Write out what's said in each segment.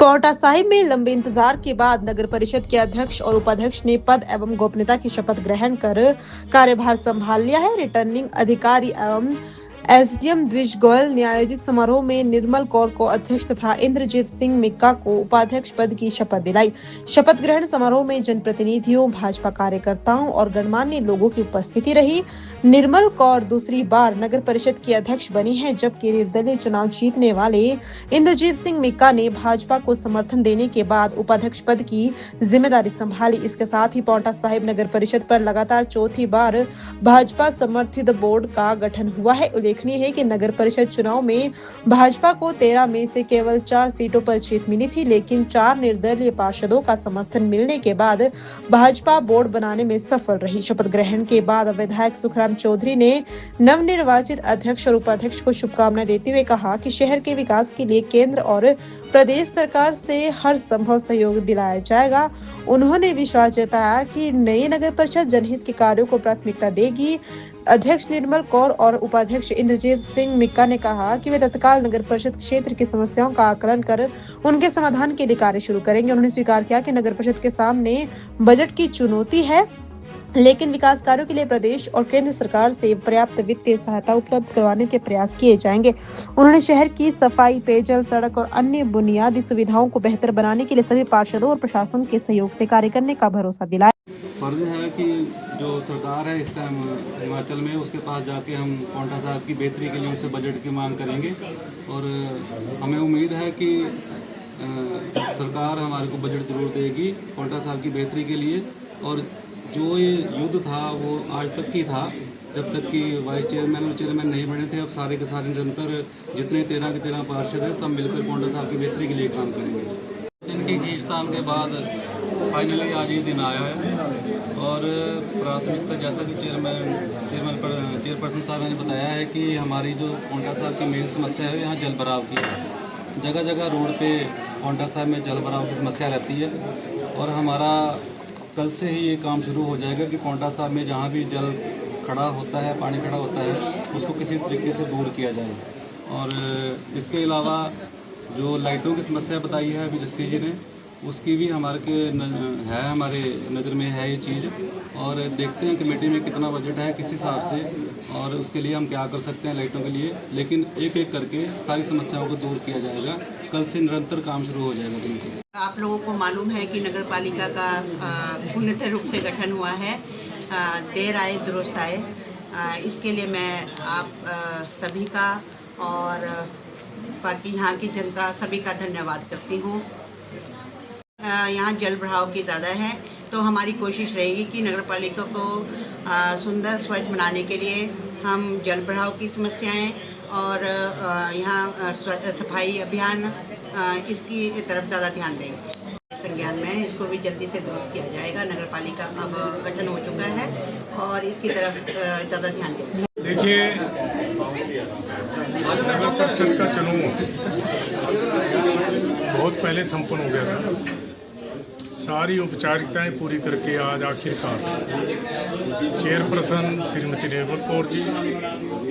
पांवटा साहिब में लंबे इंतजार के बाद नगर परिषद के अध्यक्ष और उपाध्यक्ष ने पद एवं गोपनीयता की शपथ ग्रहण कर कार्यभार संभाल लिया है। रिटर्निंग अधिकारी एवं एसडीएम द्विज गोयल ने आयोजित समारोह में निर्मल कौर को अध्यक्ष तथा इंद्रजीत सिंह मिक्का को उपाध्यक्ष पद की शपथ दिलाई। शपथ ग्रहण समारोह में जनप्रतिनिधियों, भाजपा कार्यकर्ताओं और गणमान्य लोगों की उपस्थिति रही। निर्मल कौर दूसरी बार नगर परिषद की अध्यक्ष बनी है, जबकि निर्दलीय चुनाव जीतने वाले इंद्रजीत सिंह मिक्का ने भाजपा को समर्थन देने के बाद उपाध्यक्ष पद की जिम्मेदारी संभाली। इसके साथ ही पांवटा साहिब नगर परिषद पर लगातार चौथी बार भाजपा समर्थित बोर्ड का गठन हुआ है। उल्लेखनीय है कि नगर परिषद चुनाव में भाजपा को 13 में से केवल 4 सीटों पर जीत मिली थी, लेकिन 4 निर्दलीय पार्षदों का समर्थन मिलने के बाद भाजपा बोर्ड बनाने में सफल रही। शपथ ग्रहण के बाद विधायक सुखराम चौधरी ने नवनिर्वाचित अध्यक्ष और उपाध्यक्ष को शुभकामनाएं देते हुए कहा कि शहर के विकास के लिए केंद्र और प्रदेश सरकार से हर संभव सहयोग दिलाया जाएगा। उन्होंने विश्वास जताया कि नई नगर परिषद जनहित के कार्यों को प्राथमिकता देगी। अध्यक्ष निर्मल कौर और उपाध्यक्ष इंद्रजीत सिंह मिक्का ने कहा कि वे तत्काल नगर परिषद क्षेत्र की समस्याओं का आकलन कर उनके समाधान के लिए कार्य शुरू करेंगे। उन्होंने स्वीकार किया कि नगर परिषद के सामने बजट की चुनौती है, लेकिन विकास कार्यों के लिए प्रदेश और केंद्र सरकार से पर्याप्त वित्तीय सहायता उपलब्ध करवाने के प्रयास किए जाएंगे। उन्होंने शहर की सफाई, पेयजल, सड़क और अन्य बुनियादी सुविधाओं को बेहतर बनाने के लिए सभी पार्षदों और प्रशासन के सहयोग से कार्य करने का भरोसा दिलाया। फर्ज है कि जो सरकार है इस टाइम हिमाचल में, उसके पास जाके हम पांवटा साहब की बेहतरी के लिए उनसे बजट की मांग करेंगे और हमें उम्मीद है कि सरकार हमारे को बजट जरूर देगी पांवटा साहब की बेहतरी के लिए। और जो ये युद्ध था वो आज तक की था, जब तक कि वाइस चेयरमैन और चेयरमैन नहीं बने थे। अब सारे के सारे निरंतर जितने 13 के 13 पार्षद हैं, सब मिलकर पांवटा साहब की बेहतरी के लिए काम करेंगे। दिन की खींचतान के बाद फाइनली आज ये दिन आया है और प्राथमिकता, जैसा कि चेयरपर्सन साहब ने बताया है कि हमारी जो पांवटा साहब की मेन समस्या है यहाँ जल भराव की है। जगह जगह रोड पे पांवटा साहब में जल भराव की समस्या रहती है और हमारा कल से ही ये काम शुरू हो जाएगा कि पांवटा साहब में जहाँ भी जल खड़ा होता है, पानी खड़ा होता है, उसको किसी तरीके से दूर किया जाए। और इसके अलावा जो लाइटों की समस्या बताई है अभी जस्सी जी ने, उसकी भी हमारे नज़र में है ये चीज़। और देखते हैं कमेटी में कितना बजट है किस हिसाब से, और उसके लिए हम क्या कर सकते हैं लाइटों के लिए। लेकिन एक एक करके सारी समस्याओं को दूर किया जाएगा। कल से निरंतर काम शुरू हो जाएगा। आप लोगों को मालूम है कि नगर पालिका का पूर्णतः रूप से गठन हुआ है। देर आए दुरुस्त आए, इसके लिए मैं आप सभी का और बाकी यहाँ की जनता सभी का धन्यवाद करती हूँ। यहाँ जल भराव की ज़्यादा है, तो हमारी कोशिश रहेगी कि नगर पालिका को सुंदर स्वच्छ बनाने के लिए हम जल भराव की समस्याएं और यहाँ सफाई अभियान इसकी तरफ ज़्यादा ध्यान देंगे। संज्ञान में इसको भी जल्दी से दुरुस्त किया जाएगा। नगर पालिका अब गठन हो चुका है और इसकी तरफ ज़्यादा ध्यान देंगे। देखिए, नगर परिषद का चुनाव बहुत पहले संपन्न हो गया था। सारी औपचारिकताएं पूरी करके आज आखिरकार चेयरपर्सन श्रीमती निर्मल कौर जी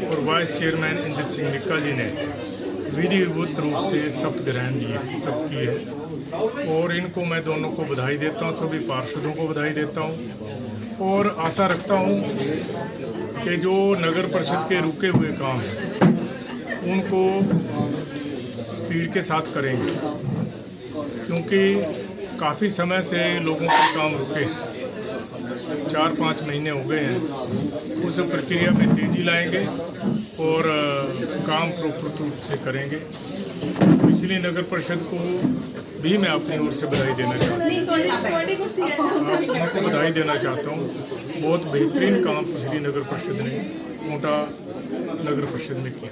और वाइस चेयरमैन इंद्र सिंह मिक्का जी ने विधिवत रूप से शपथ ग्रहण शपथ की है और इनको मैं दोनों को बधाई देता हूं, सभी पार्षदों को बधाई देता हूं और आशा रखता हूं कि जो नगर परिषद के रुके हुए काम हैं उनको स्पीड के साथ करेंगे, क्योंकि काफ़ी समय से लोगों के काम रुके, 4-5 महीने हो गए हैं। उस प्रक्रिया में तेज़ी लाएंगे और काम प्रॉपर रूप से करेंगे। पिछली नगर परिषद को भी मैं अपनी ओर से बधाई देना चाहता हूँ। बहुत बेहतरीन काम पिछली नगर परिषद ने पांवटा नगर परिषद में किया।